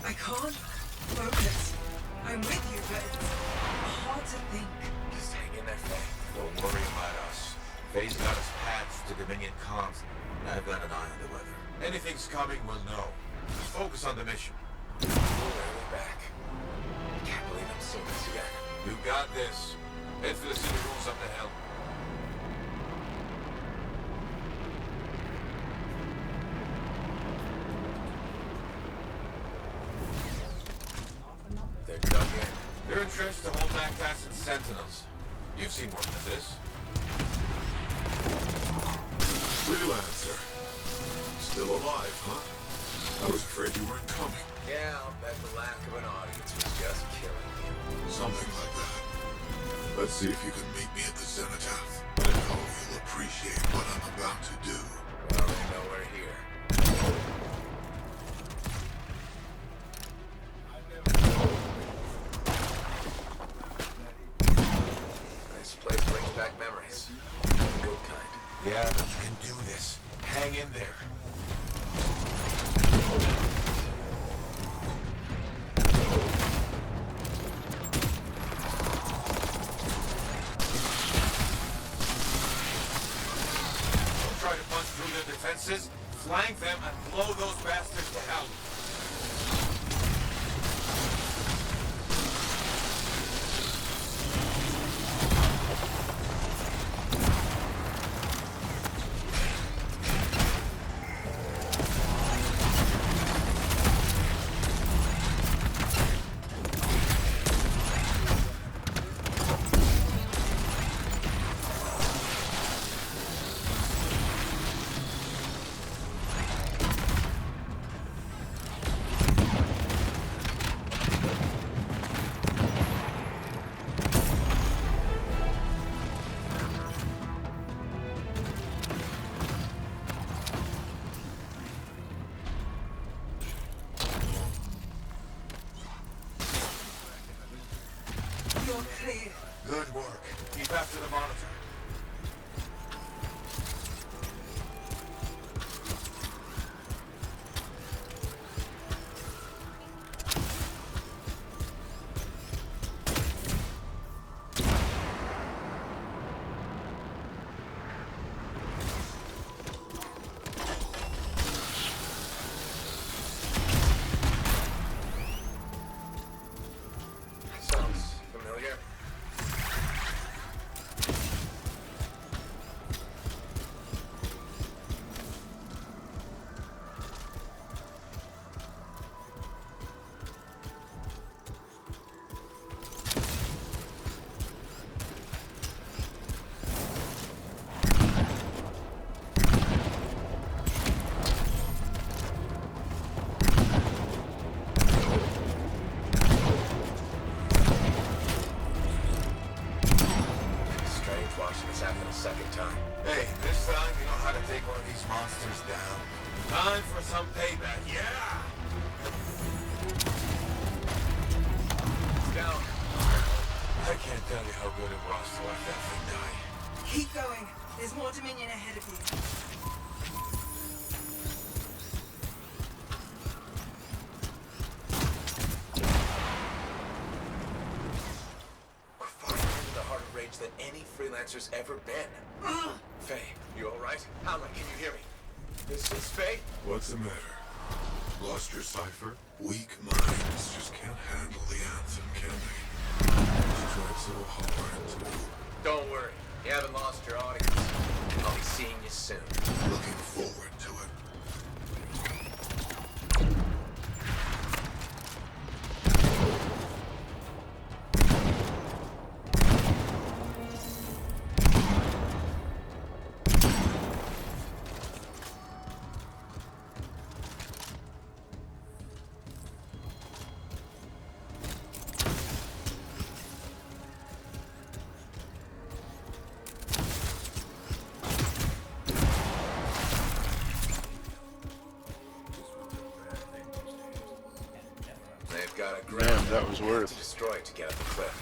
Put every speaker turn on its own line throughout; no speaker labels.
I can't focus. I'm with you, but it's hard to think.
Just hang in there, Faye. Don't worry about us. Faye's got us patched to Dominion comms, and I've got an eye on the weather. Anything's coming, we'll know. Just focus on the mission. We're back. Can't believe I'm seeing this again. You got this. Head for the city rules up the hill. They're dug in. They're entrenched to hold back acid sentinels. You've seen work than this.
Freelancer. Still alive, huh? I was afraid you weren't coming.
Yeah, I'll bet the lack of an audience was just killing you.
Something like that. Let's see if you can meet me at the cenotaph. I know you'll appreciate what I'm about to do.
Well, they know we're here. This place brings back memories. The good kind. Yeah, but you can do this. Hang in there. Try to punch through their defenses, flank them, and blow those bastards to hell.
You're clear.
Good work. Keep after the monitor. Sounds familiar. Strange watching this happen a second time. Hey, this time you know how to take one of these monsters down. Time for some payback, yeah! Down. I can't tell you how good it was to watch that thing die.
Keep going. There's more Dominion ahead of you.
We're farther into the heart of rage than any freelancer's ever been. Faye, you alright? Alan, can you hear me? This is Faye?
What's the matter? Lost your cipher? Weak minds just can't handle the anthem, can they? Just tried so hard to...
Don't worry. You haven't lost your audience. I'll be seeing you soon.
Looking forward to it.
They've got a
Damn, that was worth.
to destroy to get up the cliff.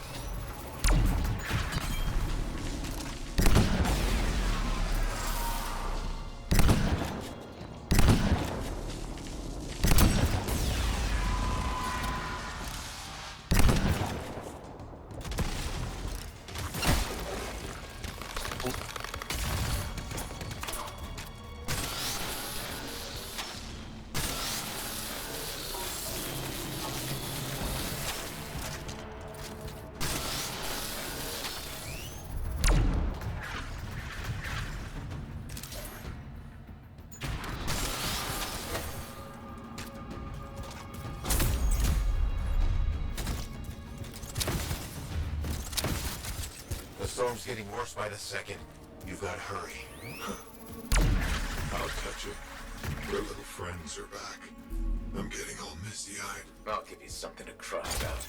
storm's getting worse by the second. You've got to hurry.
I'll catch it. Your little friends are back. I'm getting all misty-eyed.
I'll give you something to cry about.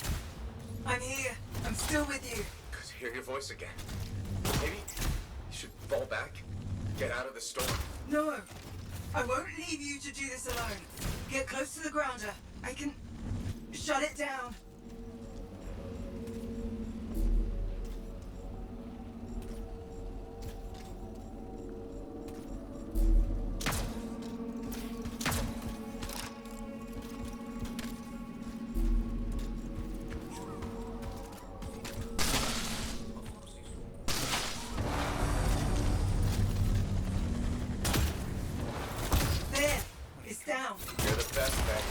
I'm here. I'm still with you.
Good to hear your voice again. Maybe you should fall back. Get out of the storm.
No. I won't leave you to do this alone. Get close to the grounder. I can shut it down. There. It's down.
You're the best, man.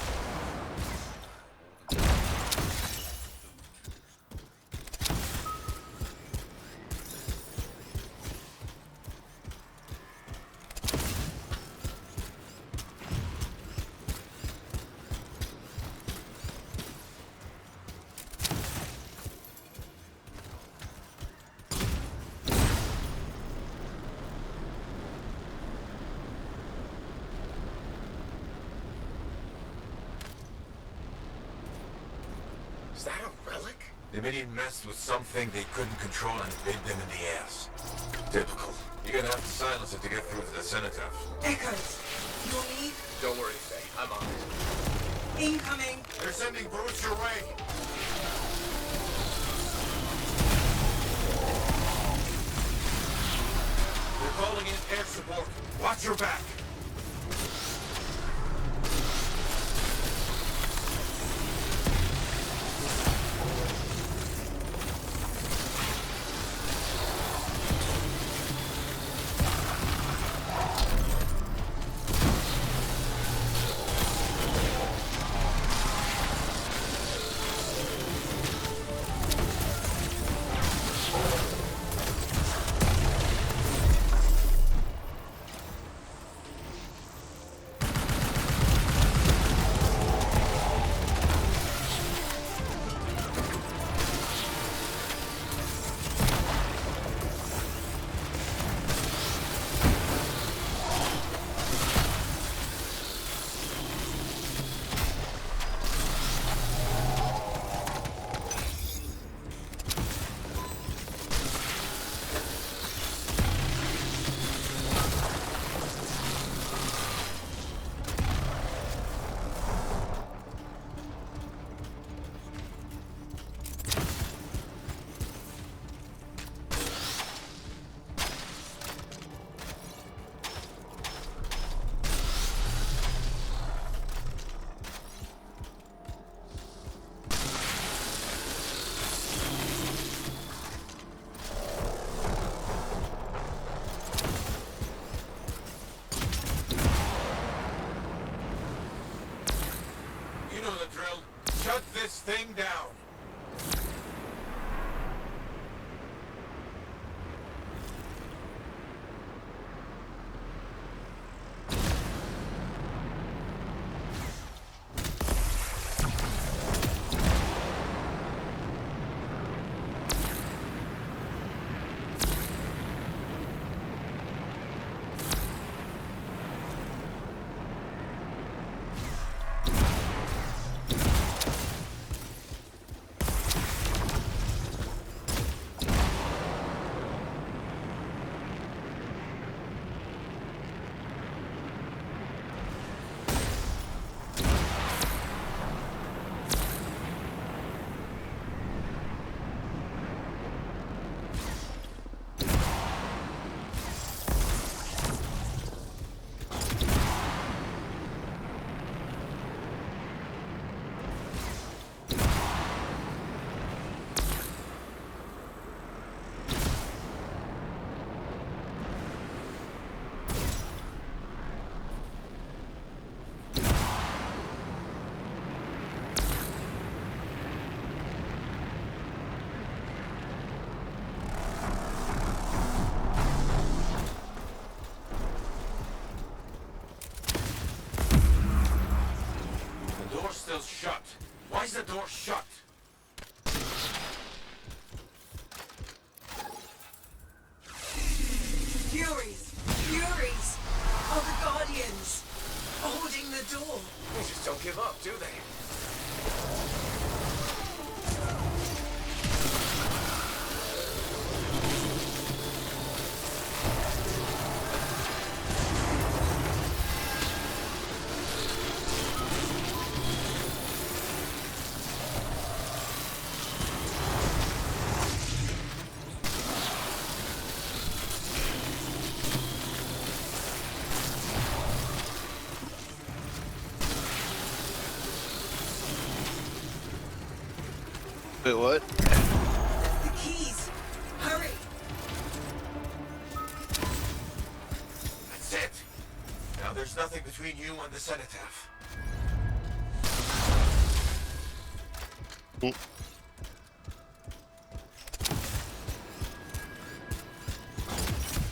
Is that a relic?
The minion messed with something they couldn't control and it bit them in the ass. Typical. You're gonna have to silence it to get through to the cenotaph.
Echoes. You'll need
Don't worry, Faye. I'm on it.
incoming.
They're sending brutes your way. They're calling in air support. Watch your back. You know the drill. Shut this thing down. Still shut. Why is the door shut?
give up, do they?
Wait, what?
The keys. Hurry.
That's it. Now there's nothing between you and the cenotaph.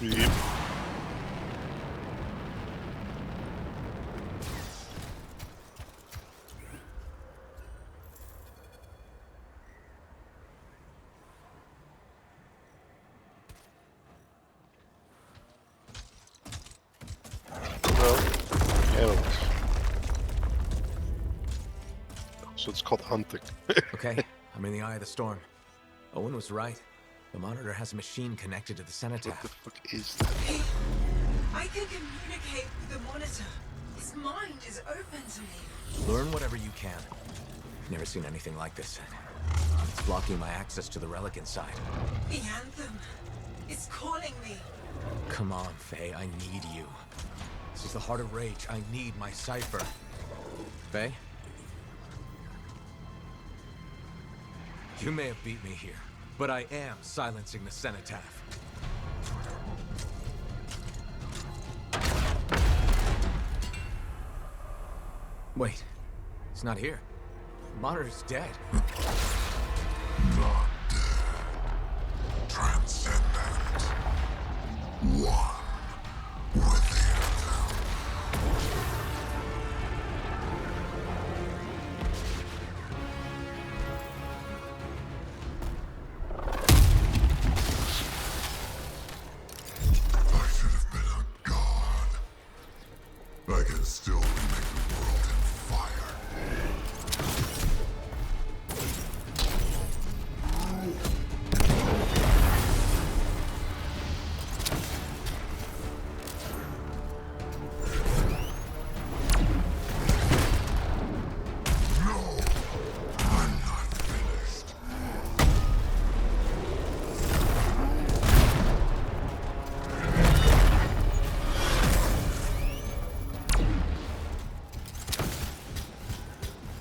Yep. Well, animals. So it's called hunting.
Okay, I'm in the eye of the storm. Owen was right. The monitor has a machine connected to the
What the
cenotaph.
fuck is that?
Hey, I can communicate with the monitor. His mind is open to me.
Learn whatever you can. Never seen anything like this. It's blocking my access to the relic inside.
The Anthem. It's calling me.
Come on, Faye, I need you. This is the heart of rage. I need my cipher. Faye? You may have beat me here, but I am silencing the cenotaph. Wait, he's not here. The monitor's dead.
Not dead. Transcendent. One with the Anthem. I should have been a god. I can still remake the world in fire. No, I'm not finished.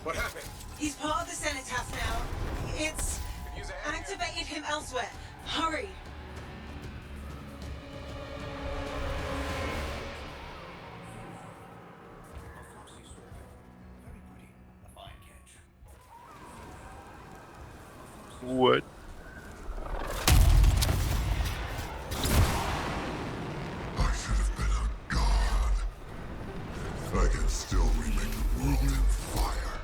What happened?
He's part of the cenotaph now. It's
Use a hand.
activated him elsewhere. Hurry.
What?
I should have been a god. I can still remake the world in fire.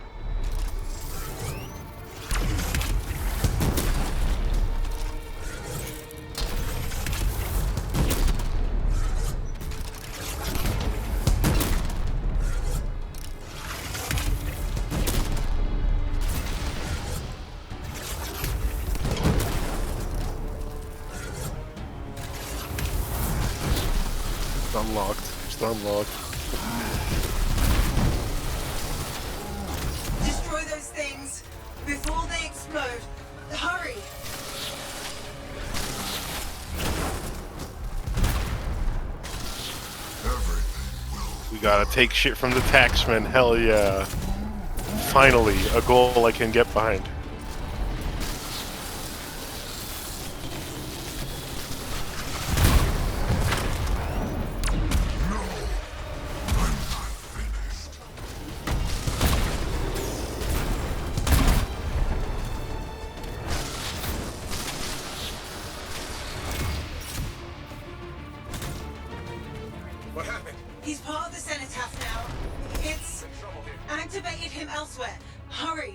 It's unlocked. It's unlocked.
Destroy those things before they explode. Hurry.
Everything will.
We gotta take shit from the taxman. Hell yeah. Finally, a goal I can get behind.
No, I'm not finished.
What happened?
He's part of the cenotaph now. It's
Trouble here.
activated him elsewhere. Hurry.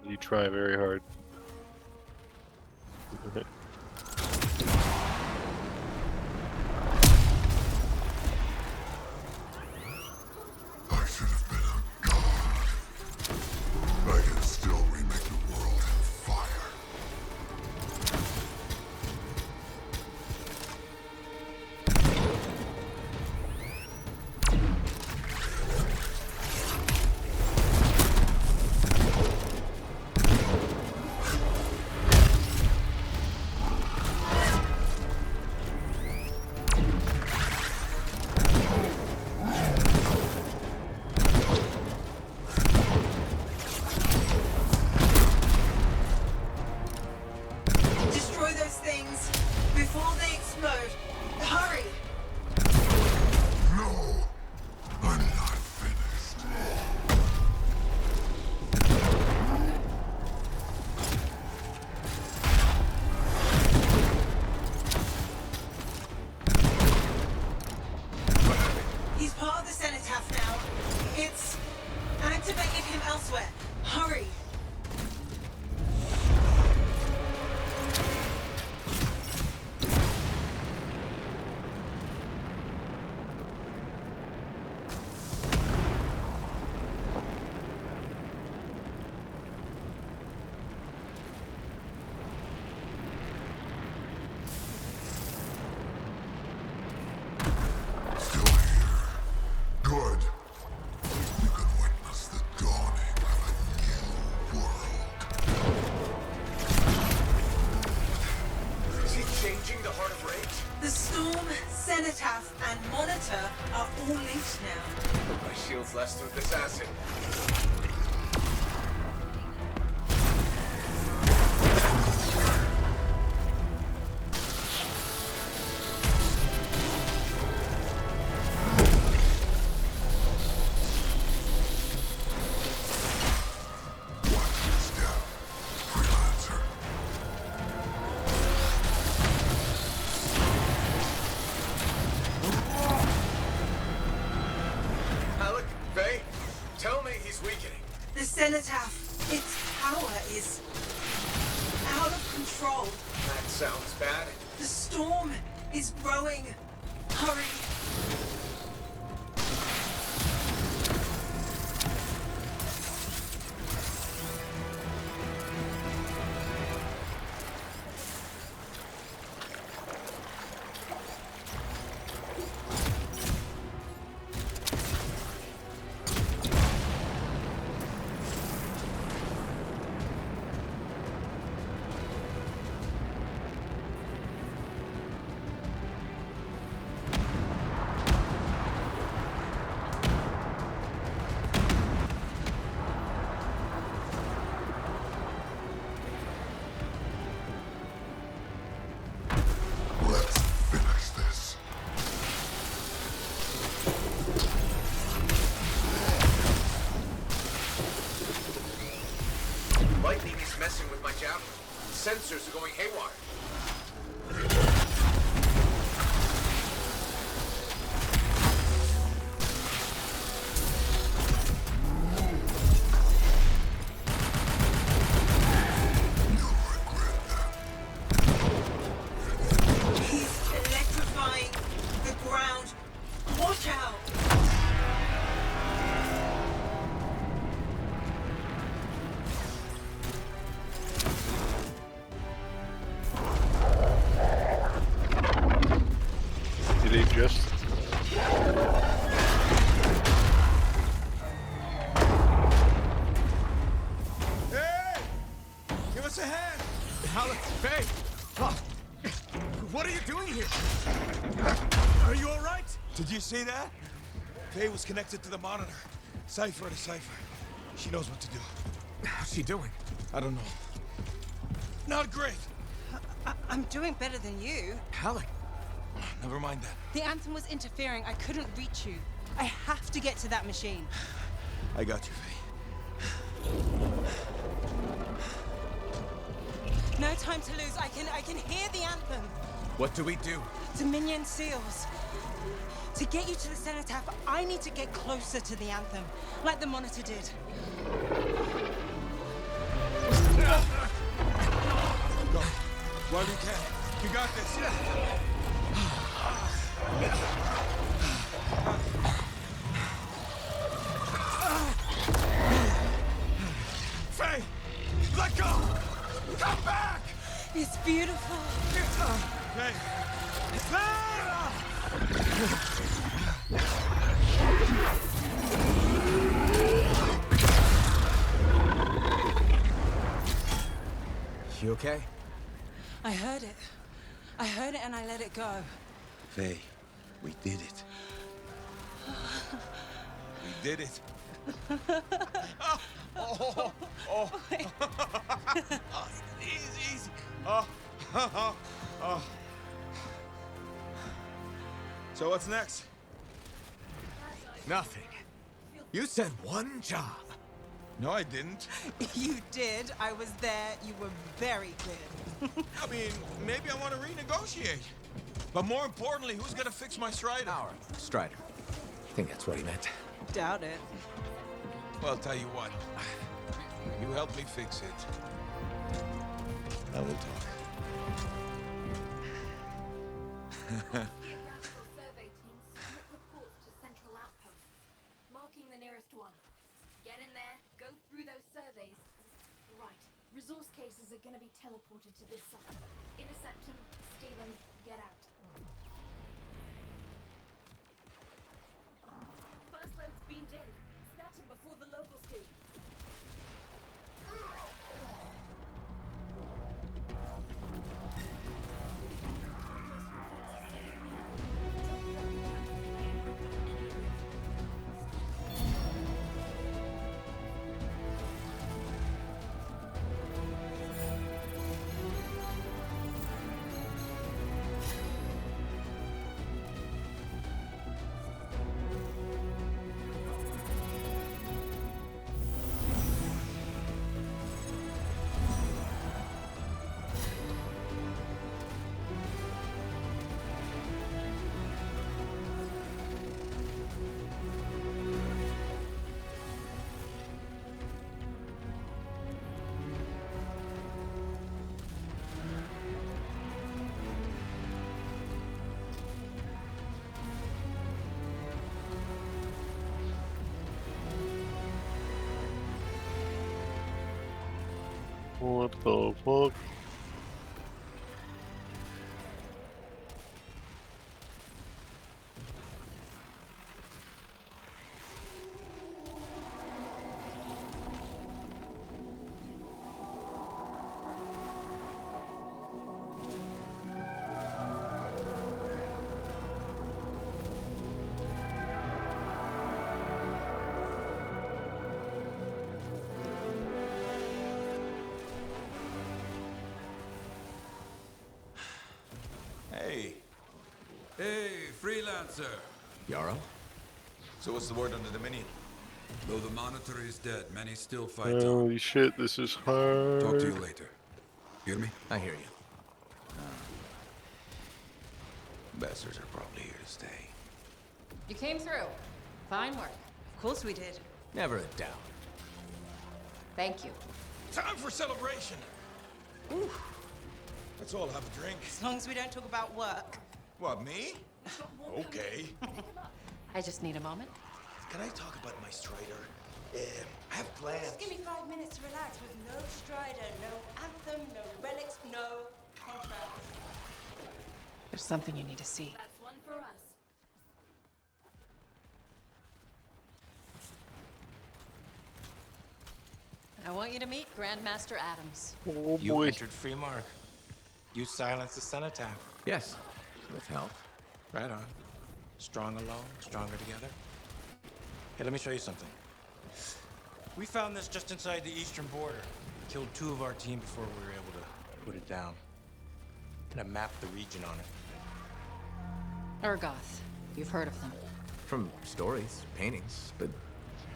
You try very hard.
before they explode. Hurry!
No! I'm not finished.
He's part of the cenotaph now. It's activated him elsewhere. Hurry!
Still here. Good. You can witness the dawning of a new world.
Is he changing the Heart of Rage?
The Storm, Cenotaph, and Monitor are all linked now.
My shield's less through this acid.
Watch your step, freelancer.
Alec, Faye, tell me he's weakening.
The Cenotaph, its power is out of control.
That sounds bad.
The Storm is growing. Hurry!
Let's finish this.
Lightning is messing with my javelin. Sensors are going haywire.
You'll regret that.
He's electrifying the ground. Watch out!
Did he just...
Hey! Give us a hand!
Alec, Faye! Oh, what are you doing here? Are you alright? Did you see that? Faye was connected to the monitor. Cipher to cipher. She knows what to do. How's she doing? I don't know. Not great!
I'm doing better than you.
Alec! Never mind that.
The Anthem was interfering. I couldn't reach you. I have to get to that machine.
I got you, Faye.
No time to lose. I can hear the Anthem.
What do we do?
Dominion seals. To get you to the Cenotaph, I need to get closer to the Anthem, like the Monitor did.
Go. While you can. You got this. Faye! Let go! Come back!
It's beautiful.
Faye! Faye!
You okay?
I heard it. I heard it and I let it go.
Faye, we did it. We did it. Easy, easy. So what's next?
Nothing. You said one job.
No, I didn't.
You did. I was there. You were very good.
I mean, maybe I want to renegotiate. But more importantly, who's gonna fix my Strider?
Our Strider. I think that's what he meant.
Doubt it.
Well, tell you what. You help me fix it. And we'll talk.
Geographical survey teams submit reports to central outposts, marking the nearest one. Get in there, go through those surveys. Right, resource cases are gonna be teleported to this site. Intercept them, steal them, get out. First load's beamed in. Snatch them before the locals do.
What the fuck?
Hey. Hey, freelancer.
Yarrow?
So what's the word on the Dominion?
Though the Monitor is dead, many still fight on.
Holy shit, this is hard.
Talk to you later. Hear me?
I hear you.
Bastards are probably here to stay.
You came through. Fine work.
Of course we did.
Never a doubt.
Thank you.
Time for celebration! Let's all have a drink.
As long as we don't talk about work.
What, me? Okay.
I just need a moment.
Can I talk about my Strider? I have plans.
Just give me 5 minutes to relax with no Strider, no Anthem, no relics, no contract.
There's something you need to see.
That's one for us.
I want you to meet Grandmaster Adams.
Oh
You
boy.
entered free mark. You silenced the cenotaph.
Yes, with help.
Right on. Strong alone, stronger together. Hey, let me show you something. We found this just inside the eastern border. Killed 2 of our team before we were able to put it down. And I mapped the region on it.
Urgoth. You've heard of them.
From stories, paintings, but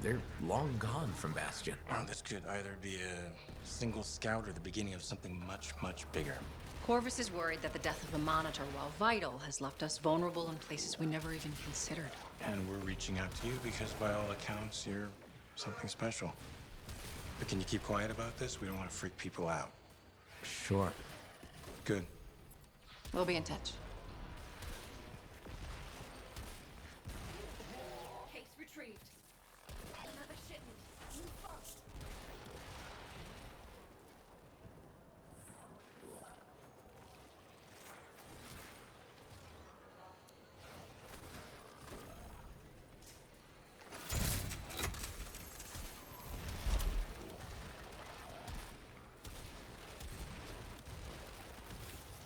they're long gone from Bastion.
Oh, this could either be a single scout or the beginning of something much, much bigger.
Corvus is worried that the death of the Monitor, while vital, has left us vulnerable in places we never even considered.
And we're reaching out to you because by all accounts, you're something special. But can you keep quiet about this? We don't want to freak people out.
Sure.
Good.
We'll be in touch.
Case retrieved. Another shipment. Move fast.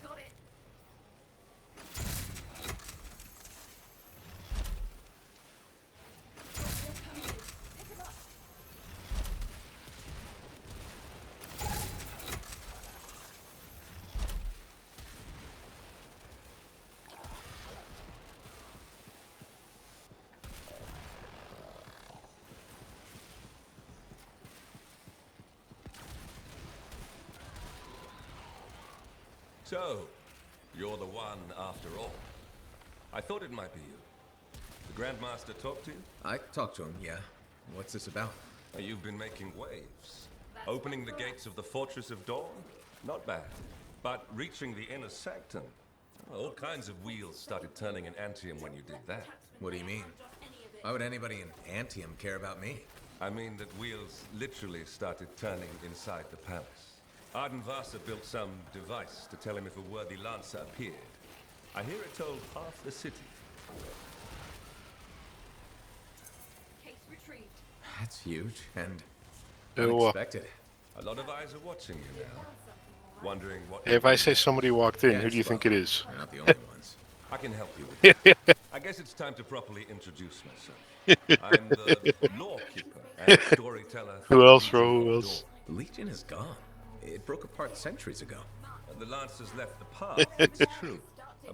Got it.
So, you're the one after all. I thought it might be you. The Grandmaster talked to you?
I talked to him, yeah. What's this about?
You've been making waves. Opening the gates of the Fortress of Dawn? Not bad. But reaching the inner sanctum? All kinds of wheels started turning in Anthem when you did that.
What do you mean? Why would anybody in Anthem care about me?
I mean that wheels literally started turning inside the palace. Arden Vasa built some device to tell him if a worthy lancer appeared. I hear it told half the city.
Case retrieved.
That's huge and
Ew.
unexpected.
A lot of eyes are watching you now. Wondering what...
If I say somebody walked in, who do you think it is?
They're not the only ones.
I can help you with that. I guess it's time to properly introduce myself. I'm the lawkeeper and storyteller.
Who else, bro? Who else?
The Legion is gone. It broke apart centuries ago.
And the Lancers left the path, it's true.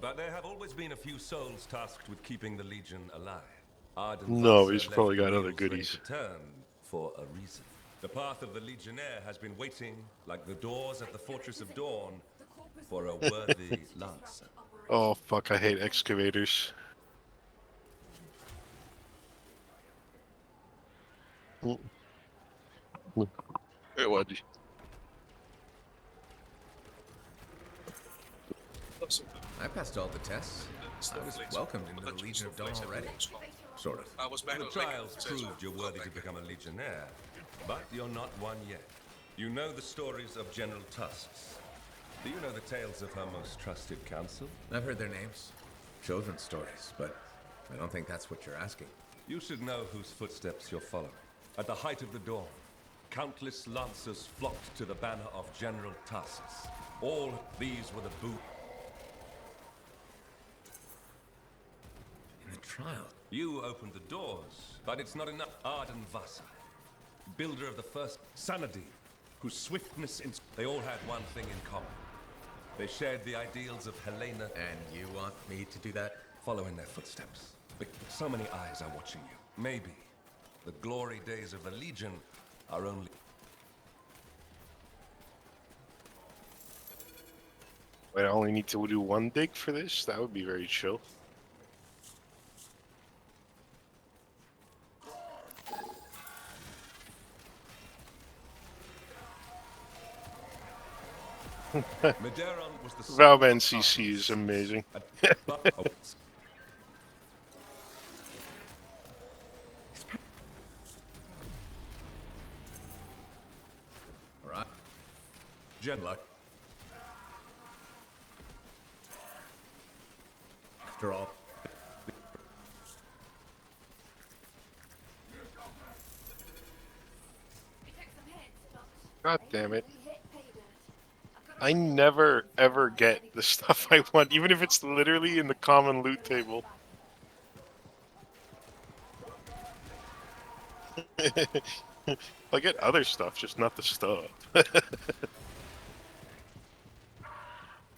But there have always been a few souls tasked with keeping the Legion alive. Arden
No,
Vasa
he's
left
probably
the
got other
wheels ready
goodies.
to turn for a reason. The path of the Legionnaire has been waiting, like the doors at the Fortress of Dawn, for a worthy Lancer.
Oh, fuck, I hate excavators. Hey, Waddy.
I passed all the tests. I was welcomed into the Legion of Dawn already. Sort of.
The trials proved you're worthy to become a Legionnaire, but you're not one yet. You know the stories of General Tusks. Do you know the tales of her most trusted council?
I've heard their names. Children's stories, but I don't think that's what you're asking.
You should know whose footsteps you're following. At the height of the dawn, countless lancers flocked to the banner of General Tusks. All these were the boot.
In the trial?
You opened the doors, but it's not enough. Arden Vasa, builder of the first Sanadi, whose swiftness they all had one thing in common. They shared the ideals of Helena.
And you want me to do that?
Follow in their footsteps. But so many eyes are watching you. Maybe the glory days of the Legion are only...
Wait, I only need to do one dig for this? That would be very chill.
Medeiros was the
Valban CC is amazing.
Alright.
Good luck.
After all.
God damn it. I never ever get the stuff I want, even if it's literally in the common loot table. I get other stuff, just not the stuff. The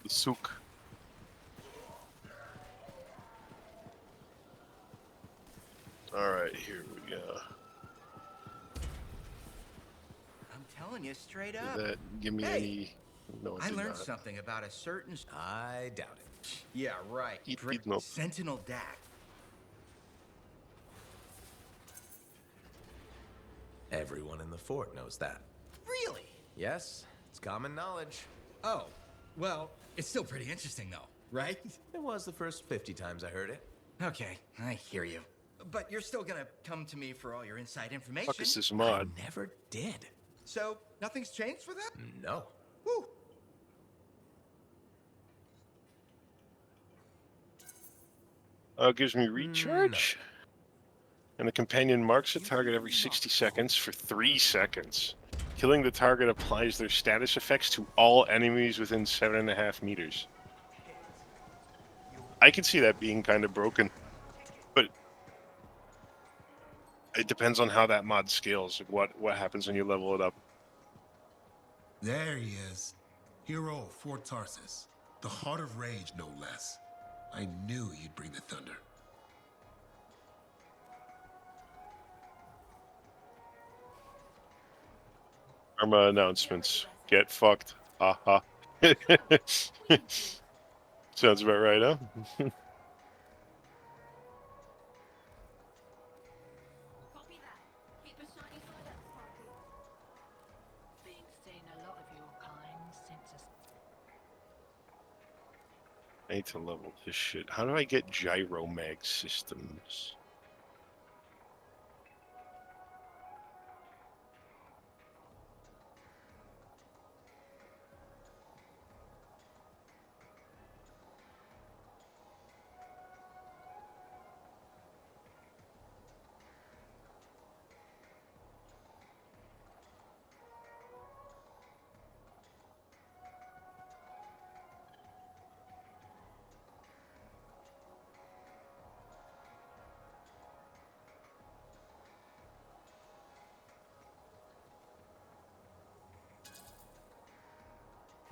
souk. Alright, here we go.
I'm telling you straight up.
Did that give me any... No, it
I
did
learned
not.
something about a certain...
I doubt it.
Yeah, right.
Nope.
Sentinel Dak.
Everyone in the fort knows that.
Really?
Yes, it's common knowledge.
Oh, well, it's still pretty interesting though, right?
It was the first 50 times I heard it.
Okay, I hear you. But you're still gonna come to me for all your inside information.
Fuck is this mod?
I never did.
So, nothing's changed for that?
No.
Woo!
It gives me recharge. And the companion marks a target every 60 seconds for 3 seconds. Killing the target applies their status effects to all enemies within 7.5 meters. I can see that being kind of broken, but it depends on how that mod scales. What happens when you level it up.
There he is. Hero of Fort Tarsus. The Heart of Rage, no less. I knew you'd bring the thunder.
Arma announcements. Get fucked. Haha. Sounds about right, huh?
Copy that. Keep a shiny side up, Sparky.
Been seeing a lot of your kind since
I need to level this shit. How do I get gyromag systems?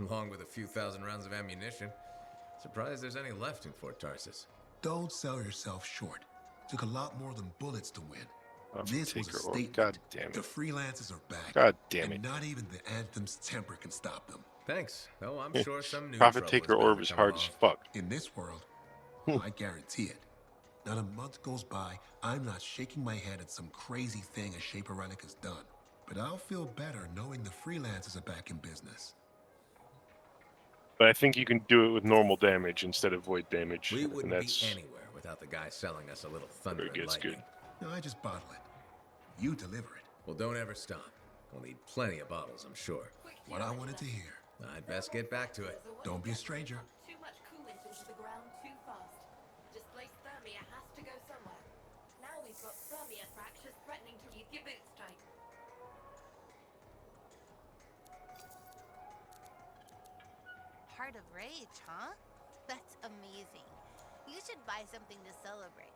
Along with a few thousand rounds of ammunition. Surprised there's any left in Fort Tarsus.
Don't sell yourself short. Took a lot more than bullets to win. This was a
Taker orb.
statement.
God damn it.
The freelancers are back.
God damn it.
And not even the Anthem's temper can stop them.
Thanks. Though I'm sure some new
Profit
trouble
Taker
bound
orb
to
is
come
hard
along.
as fuck.
In this world, I guarantee it. Not a month goes by, I'm not shaking my head at some crazy thing a Shaper Relic has done. But I'll feel better knowing the freelancers are back in business.
But I think you can do it with normal damage instead of void damage.
We
and
wouldn't be
that's
anywhere without the guy selling us a little thunder
where it
and
gets
lightning.
good.
No, I just bottle it. You deliver it.
Well, don't ever stop. We'll need plenty of bottles, I'm sure.
What I wanted to hear.
I'd best get back to it.
Don't be a stranger.
Too much coolant into the ground too fast. Displaced thermia has to go somewhere. Now we've got thermia fractures threatening to keep your boots tight.
Heart of Rage, huh? That's amazing. You should buy something to celebrate.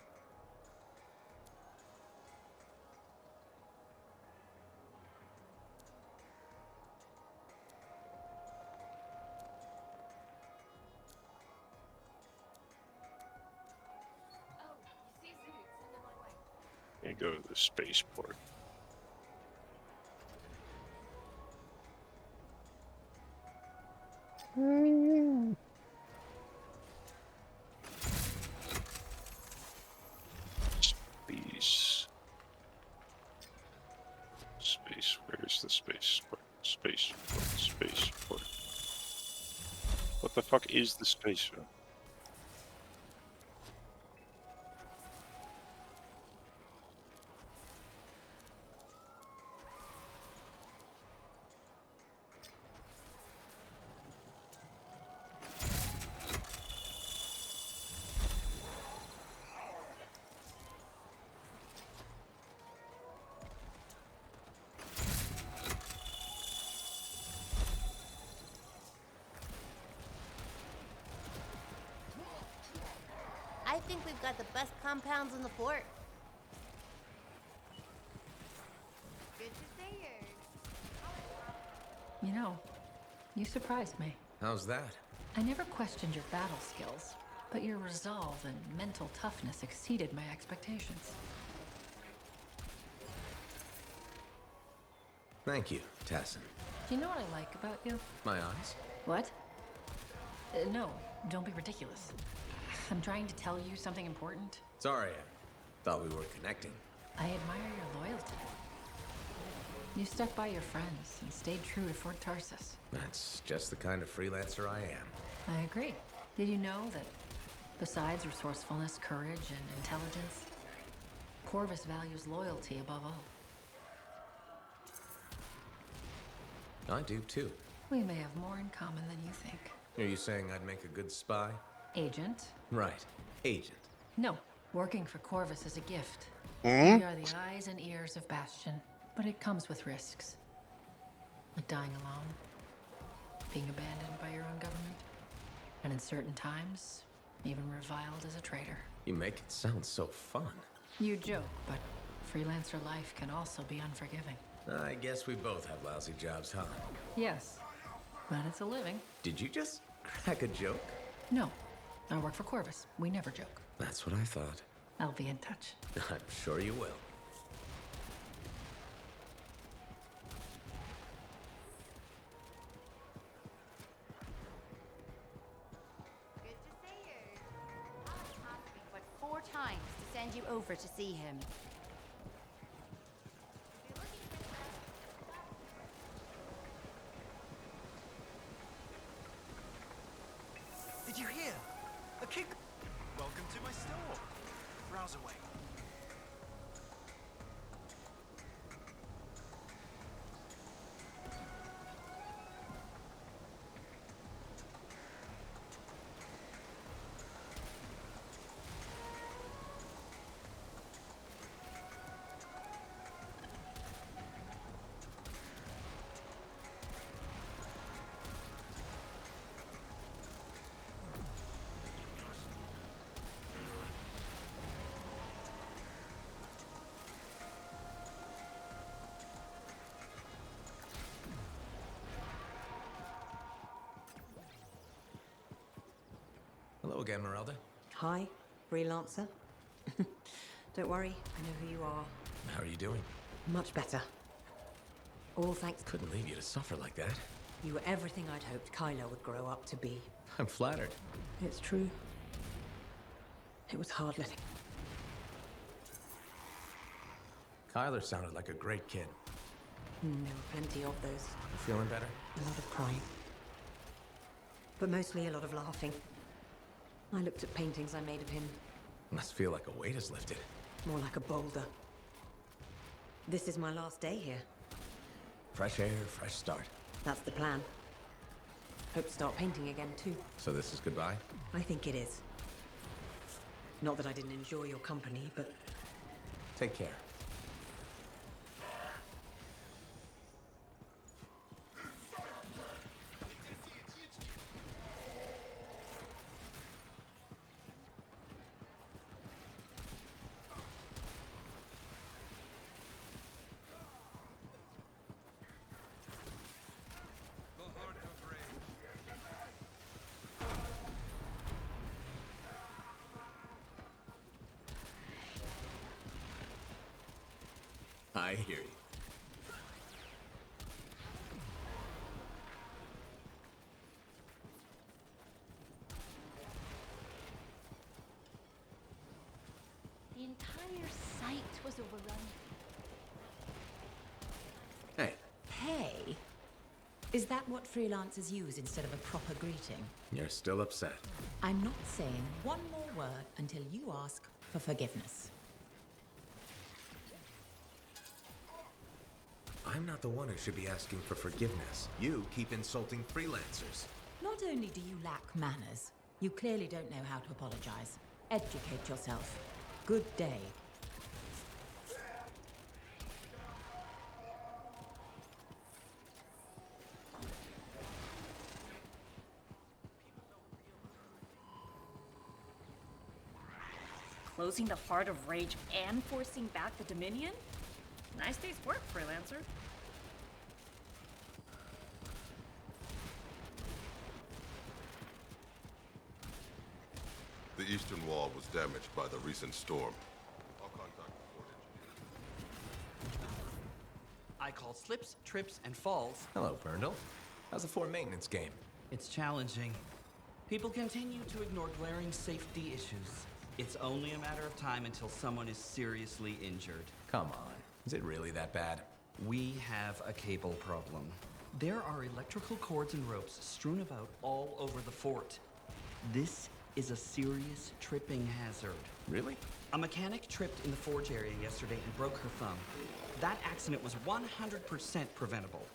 Oh, you see Zoo, send him my way.
You go to the spaceport. Space. Where's the spaceport? Spaceport. What the fuck is the spaceport?
I think we've got the best compounds in the fort. Good to see you.
You know, you surprised me.
How's that?
I never questioned your battle skills, but your resolve and mental toughness exceeded my expectations.
Thank you, Tassin.
Do you know what I like about you?
My eyes?
What? No, don't be ridiculous. I'm trying to tell you something important.
Sorry, I thought we were connecting.
I admire your loyalty. You stuck by your friends and stayed true to Fort Tarsus.
That's just the kind of freelancer I am.
I agree. Did you know that besides resourcefulness, courage, and intelligence, Corvus values loyalty above all?
I do too.
We may have more in common than you think.
Are you saying I'd make a good spy?
Agent?
Right. Agent.
No. Working for Corvus is a gift.
Hmm?
We are the eyes and ears of Bastion, but it comes with risks. Like dying alone, being abandoned by your own government, and in certain times, even reviled as a traitor.
You make it sound so fun.
You joke, but freelancer life can also be unforgiving.
I guess we both have lousy jobs, huh?
Yes, but it's a living.
Did you just crack a joke?
No, I work for Corvus. We never joke.
That's what I thought.
I'll be in touch.
I'm sure you will.
more times to send you over to see him.
Did you hear? A kick. Welcome to my store. Browse away.
Hello again, Merelda.
Hi, freelancer. Don't worry, I know who you are.
How are you doing?
Much better. All thanks.
Couldn't leave you to suffer like that.
You were everything I'd hoped Kylo would grow up to be.
I'm flattered.
It's true. It was hard letting.
Kyler sounded like a great kid.
There were plenty of those.
You feeling better?
A lot of crying. But mostly a lot of laughing. I looked at paintings I made of him.
Must feel like a weight is lifted.
More like a boulder. This is my last day here.
Fresh air, fresh start.
That's the plan. Hope to start painting again, too.
So this is goodbye?
I think it is. Not that I didn't enjoy your company, but...
Take care. I hear you.
The entire site was overrun.
Hey.
Hey? Is that what freelancers use instead of a proper greeting?
You're still upset.
I'm not saying one more word until you ask for forgiveness.
I'm not the one who should be asking for forgiveness. You keep insulting freelancers.
Not only do you lack manners, you clearly don't know how to apologize. Educate yourself. Good day.
Closing the Heart of Rage and forcing back the Dominion? Nice day's work, freelancer.
The eastern wall was damaged by the recent storm. I'll contact the port engineer.
I call slips, trips, and falls.
Hello, Burndle. How's the fort maintenance game?
It's challenging. People continue to ignore glaring safety issues. It's only a matter of time until someone is seriously injured.
Come on. Is it really that bad?
We have a cable problem. There are electrical cords and ropes strewn about all over the fort. This is a serious tripping hazard.
Really?
A mechanic tripped in the forge area yesterday and broke her thumb. That accident was 100% preventable.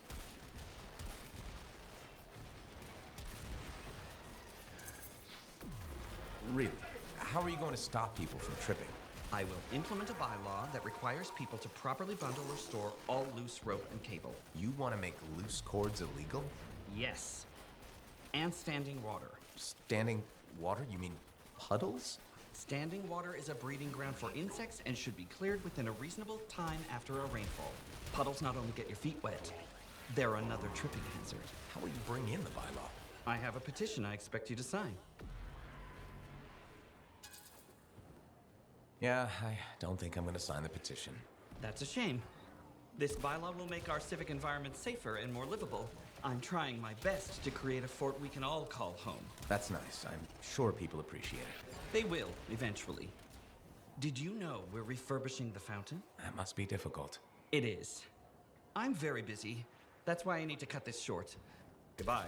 Really? How are you going to stop people from tripping?
I will implement a bylaw that requires people to properly bundle or store all loose rope and cable.
You want to make loose cords illegal?
Yes. And standing water.
Standing water? You mean puddles?
Standing water is a breeding ground for insects and should be cleared within a reasonable time after a rainfall. Puddles not only get your feet wet, they're another tripping hazard.
How will you bring in the bylaw?
I have a petition I expect you to sign.
Yeah, I don't think I'm going to sign the petition.
That's a shame. This bylaw will make our civic environment safer and more livable. I'm trying my best to create a fort we can all call home.
That's nice. I'm sure people appreciate it.
They will, eventually. Did you know we're refurbishing the fountain?
That must be difficult.
It is. I'm very busy. That's why I need to cut this short. Goodbye.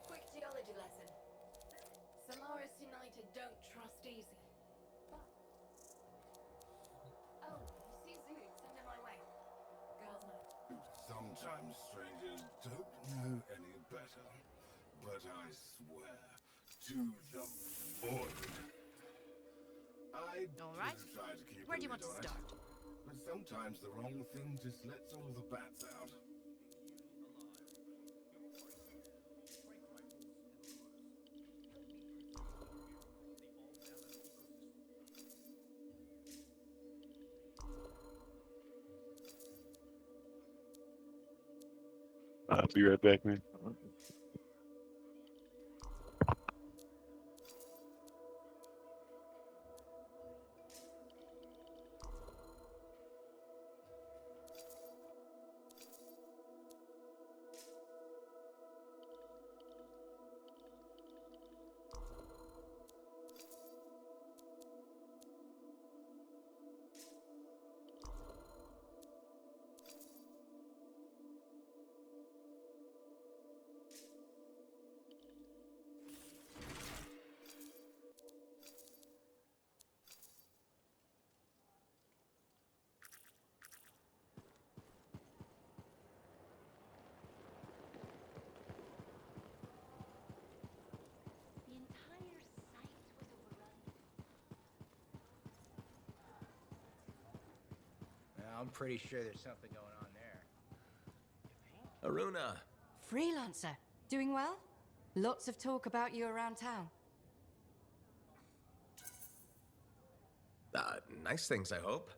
Quick geology lesson. Solaris United don't trust easy. Oh, you see Zood, send him my way. Girls night.
Sometimes strangers don't know any better. But I swear to the void. I
All right.
do try to keep
Where
a
do you want
lid
to
on it,
start?
but sometimes the wrong thing just lets all the bats out.
I'll be right back, man.
The entire site was overrun.
I'm pretty sure there's something going on there.
Aruna!
Freelancer. Doing well? Lots of talk about you around town.
Nice things, I hope.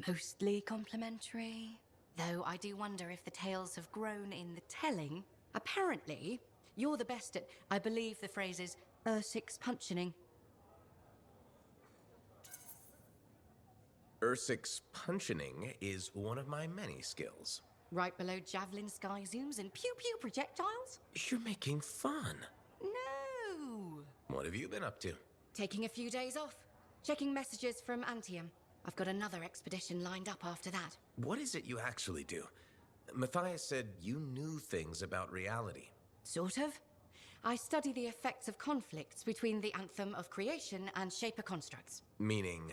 Mostly complimentary. Though I do wonder if the tales have grown in the telling. Apparently, you're the best at, I believe the phrase is, Ursix punching.
Ursix punching is one of my many skills.
Right below javelin sky zooms and pew-pew projectiles?
You're making fun.
No!
What have you been up to?
Taking a few days off. Checking messages from Anthem. I've got another expedition lined up after that.
What is it you actually do? Matthias said you knew things about reality.
Sort of. I study the effects of conflicts between the Anthem of creation and Shaper constructs.
Meaning?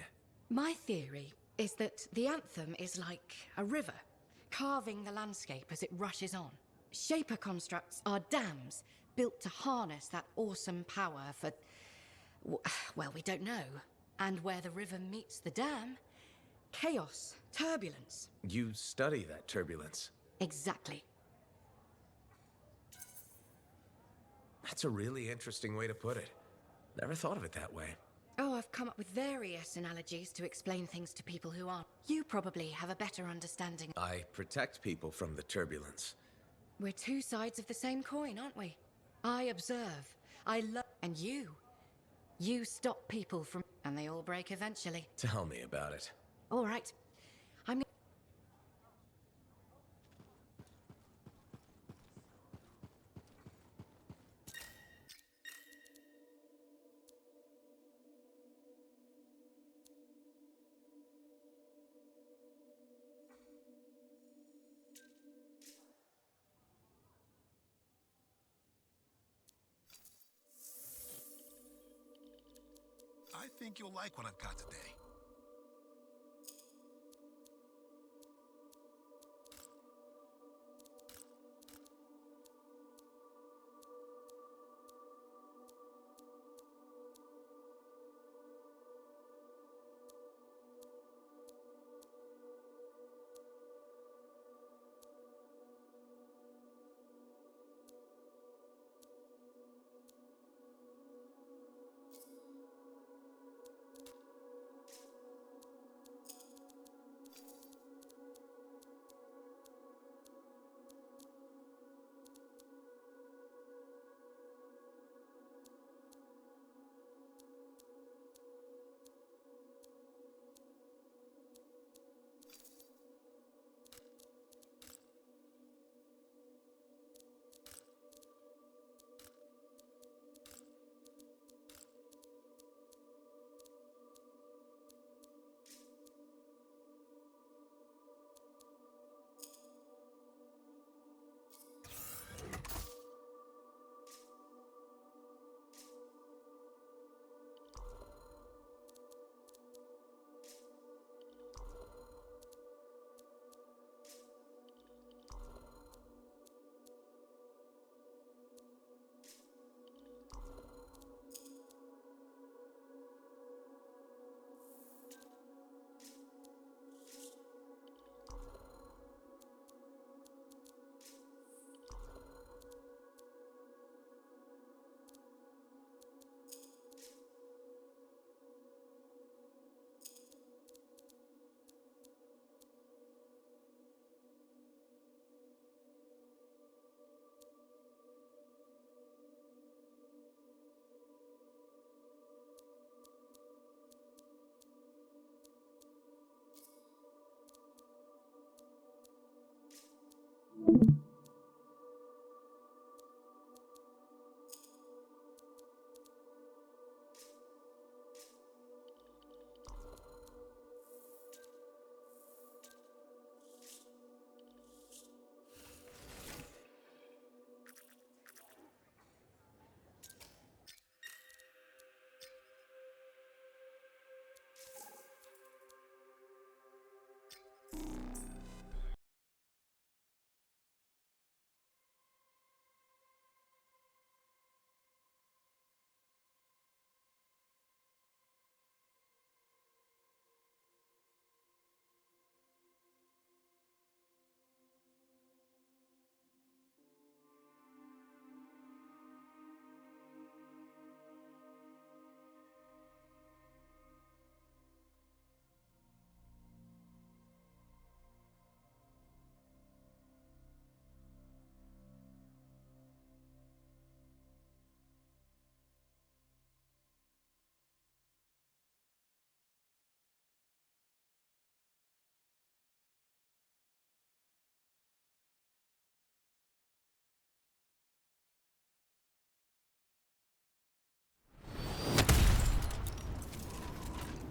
My theory is that the Anthem is like a river, carving the landscape as it rushes on. Shaper constructs are dams built to harness that awesome power for... well, we don't know. And where the river meets the dam, chaos, turbulence.
You study that turbulence.
Exactly.
That's a really interesting way to put it. Never thought of it that way.
Oh, I've come up with various analogies to explain things to people who aren't. You probably have a better understanding.
I protect people from the turbulence.
We're two sides of the same coin, aren't we? I observe. I love... And you. You stop people from... And they all break eventually.
Tell me about it.
All right. I'm...
think you'll like what I've got today.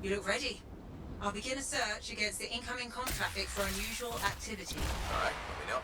You look ready. I'll begin a search against the incoming comm traffic for unusual activity.
All right, let me know.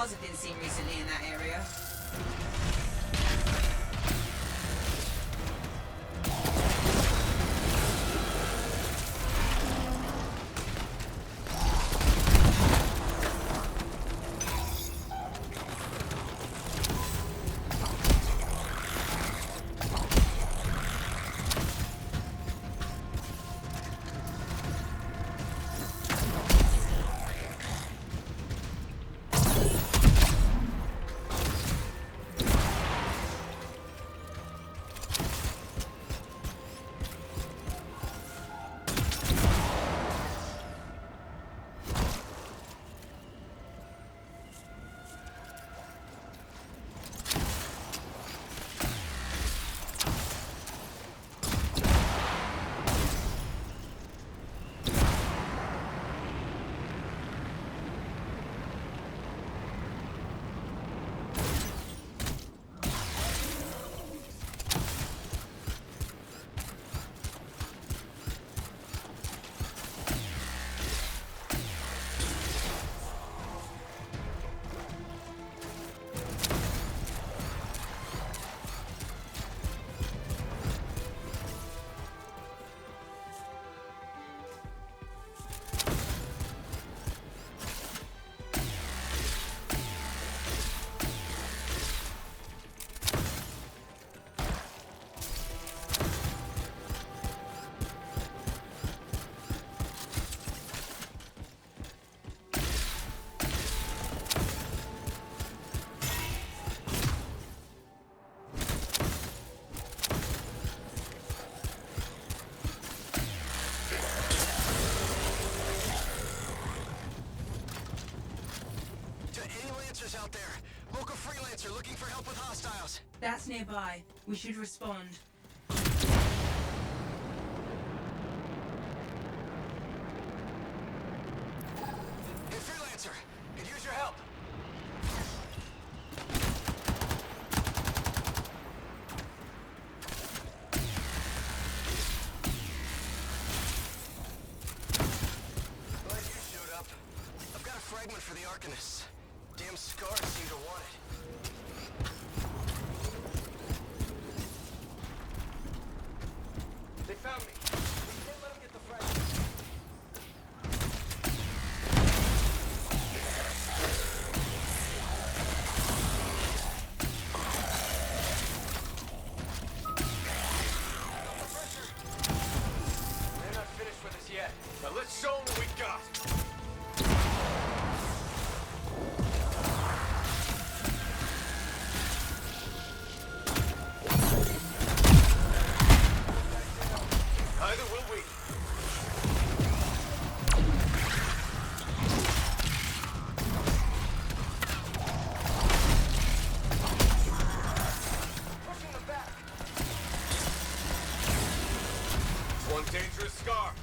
cars have been seen recently in that area.
Out there. Local freelancer looking for help with hostiles.
That's nearby. We should respond.
Hey, freelancer. Could use your help. Glad you showed up. I've got a fragment for the Arcanists. Damn scars seem to want it. They found me. We can't let them get the fragment. They're not finished with us yet. Now let's show them what we got.
One dangerous scar.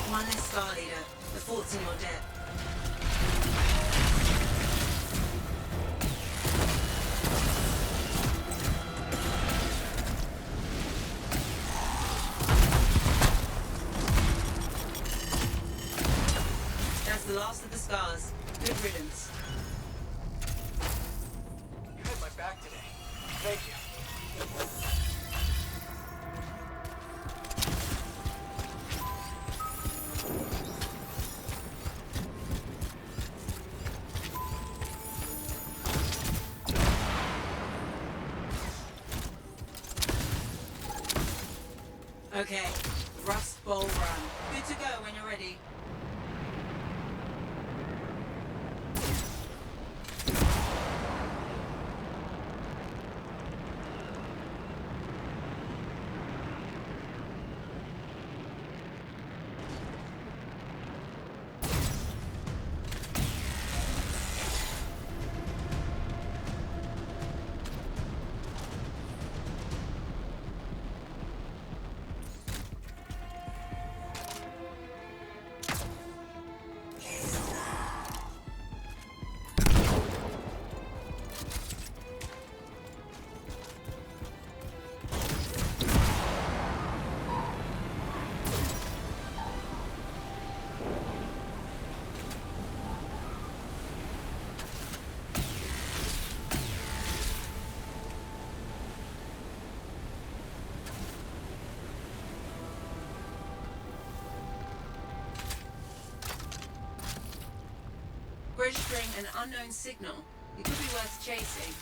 One less Star Leader. The fort's in your debt. That's the last of the scars. Good riddance.
You had my back today. Thank you.
Okay, Rust Bowl run. Good to go when you're ready.
registering an unknown signal. It could be worth chasing.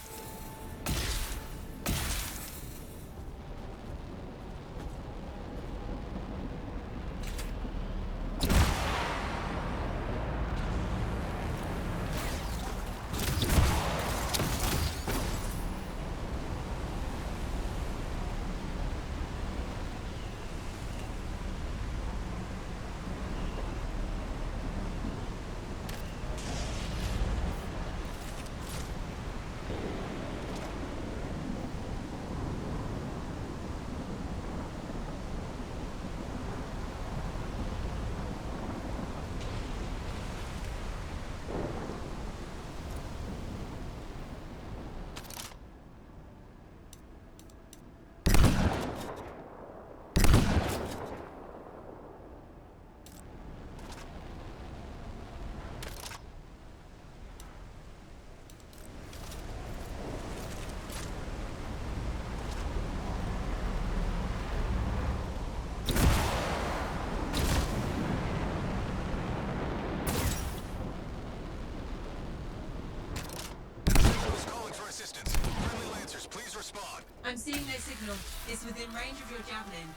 I'm seeing no signal. It's within range of your javelin.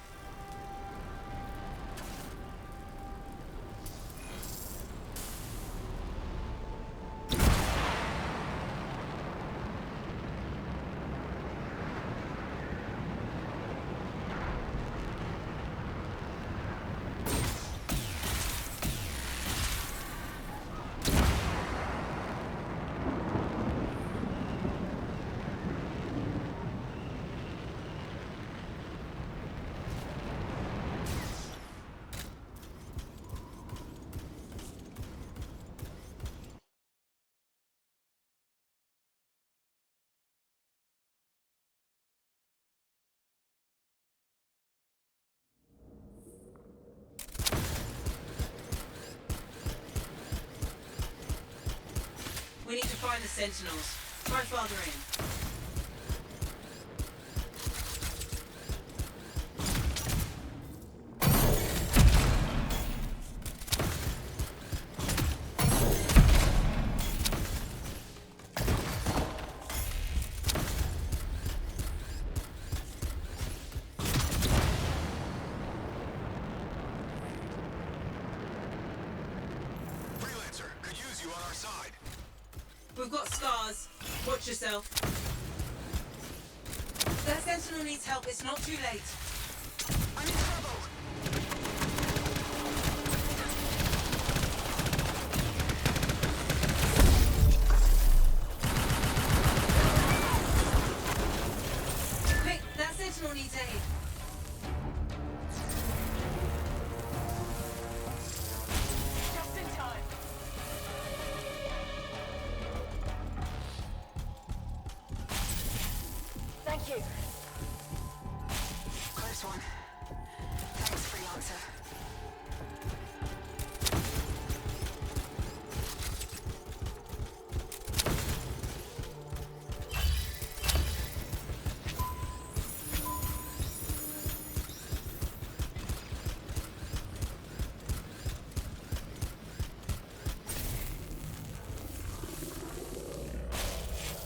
We need to find the sentinels. Try farther in. We've got scars. Watch yourself. That sentinel needs help. It's not too late. I'm in trouble. Quick, that sentinel needs aid. Just in time. Thank you. Close one. Thanks, freelancer.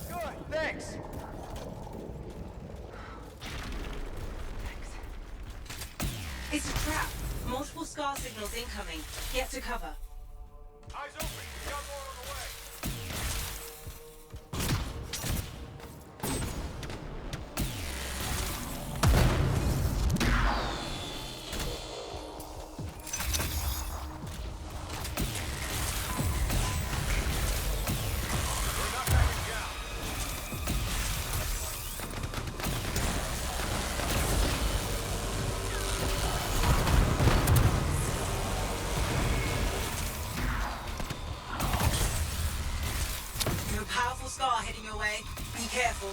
Good, thanks.
It's a trap. Multiple scar signals incoming. Get to cover.
Eyes open. We got more on the way.
Powerful scar heading your way. Be careful.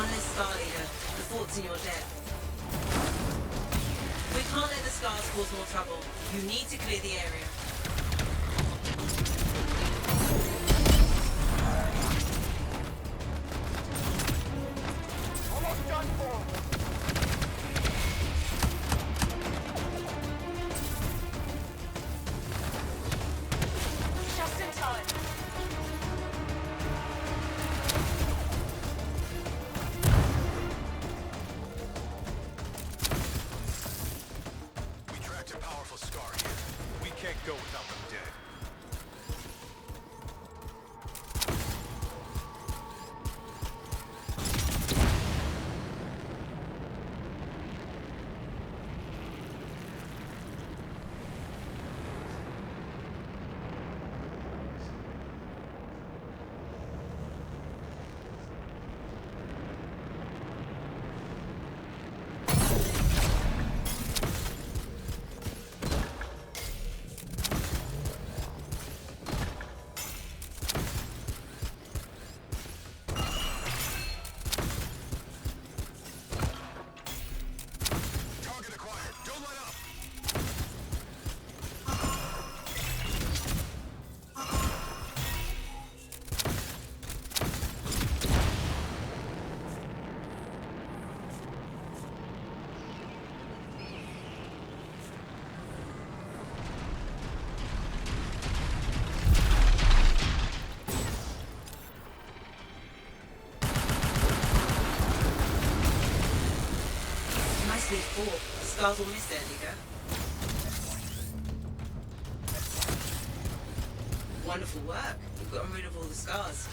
One less Scar Leader. The fort's in your debt. We can't let the Scars cause more trouble. You need to clear the area.
Almost done for.
Just in time.
We tracked a powerful Scar here. We can't go without them dead. Target acquired. Don't let up.
Nicely fought. Scars will miss their leader. Wonderful work. You've gotten rid of all the Scars.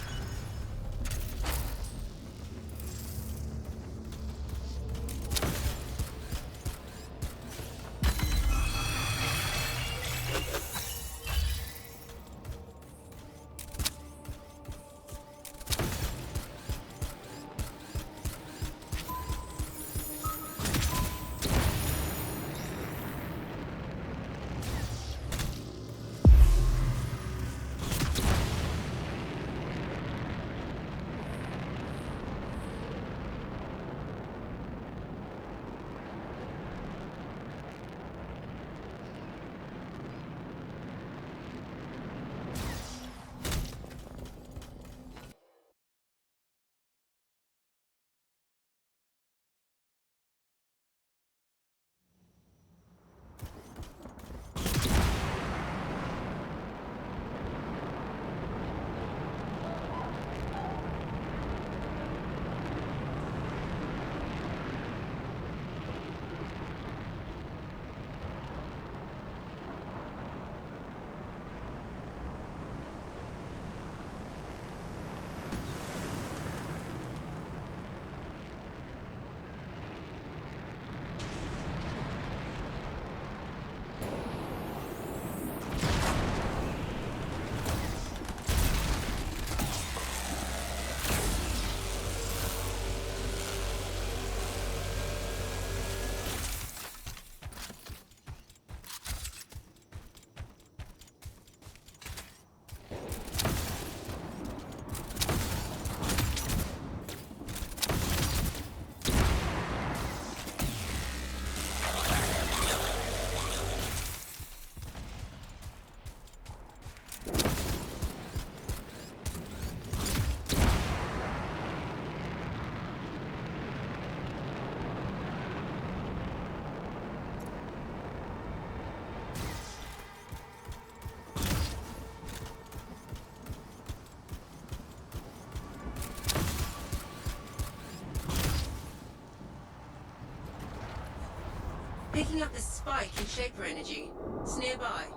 Picking up the spike in Shaper energy. It's nearby.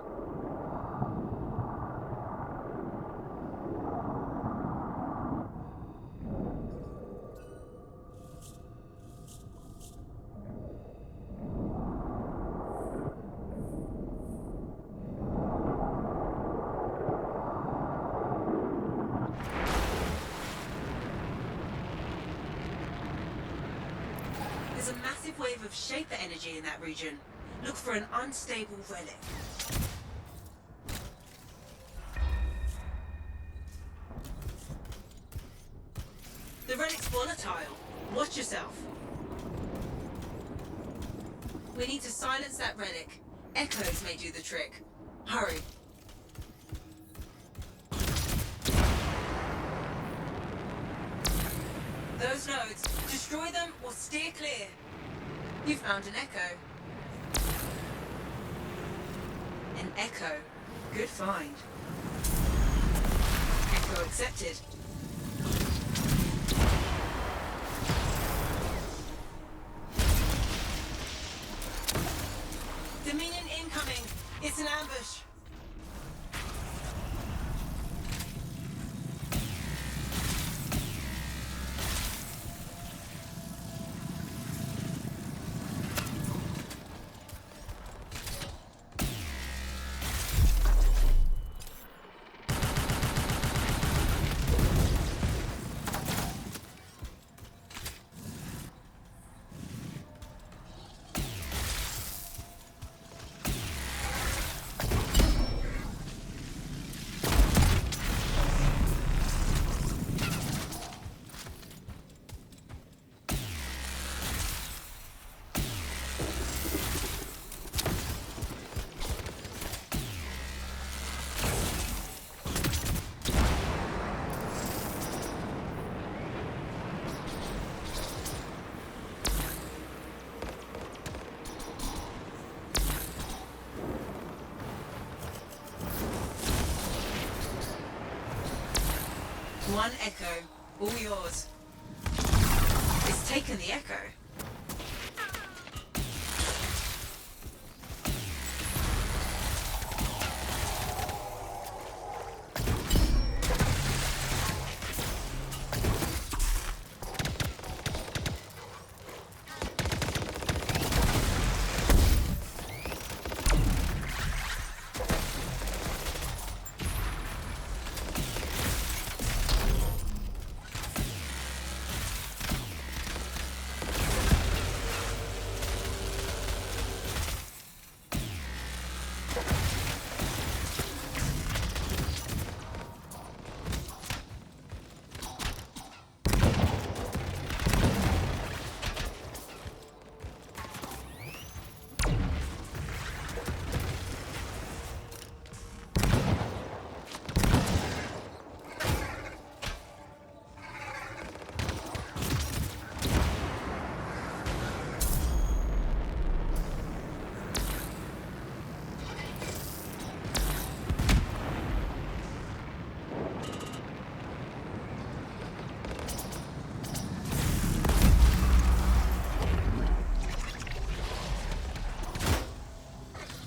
There's a massive wave of Shaper energy in that region. Look for an unstable relic. The relic's volatile. Watch yourself. We need to silence that relic. Echoes may do the trick. Hurry. Those nodes, destroy them or steer clear. You found an echo. An echo. Good find. Echo accepted. Dominion incoming. It's an ambush. One echo, all yours. It's taken the echo.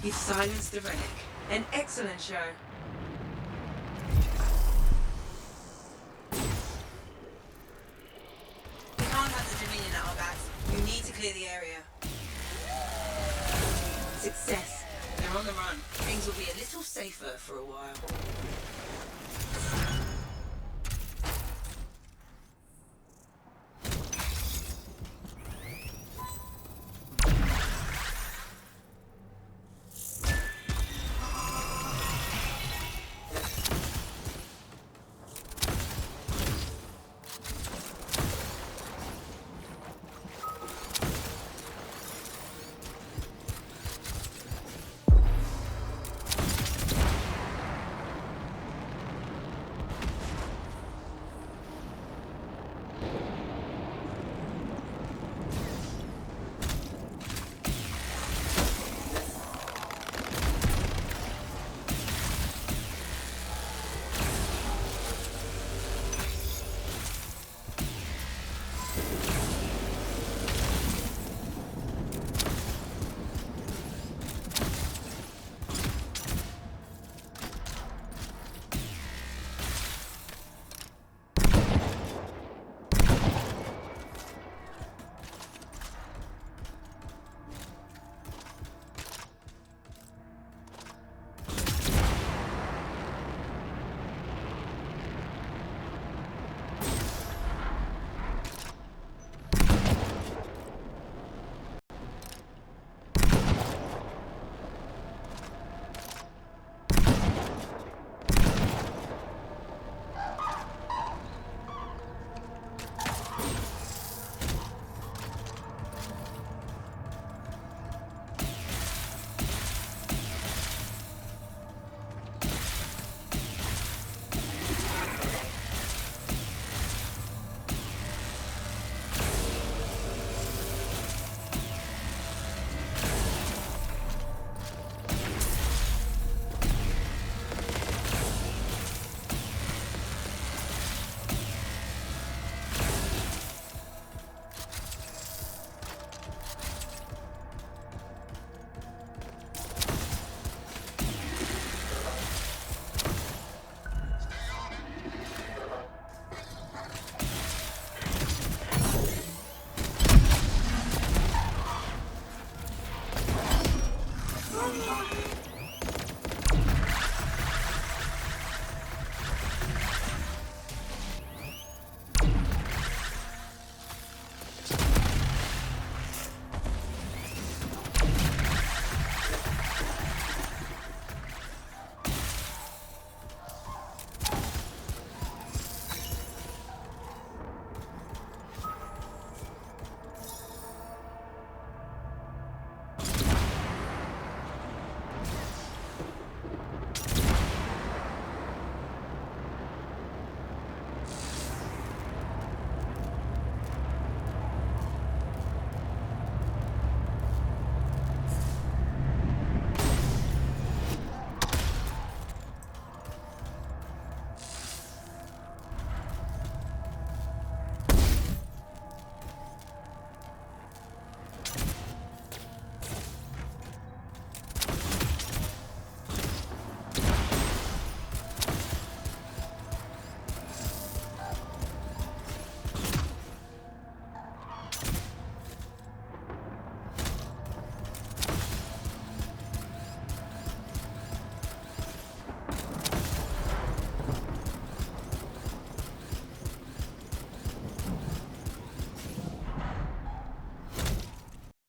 You've silenced the relic. An excellent show. We can't have the Dominion at our backs. You need to clear the area. Success. They're on the run. Things will be a little safer for a while.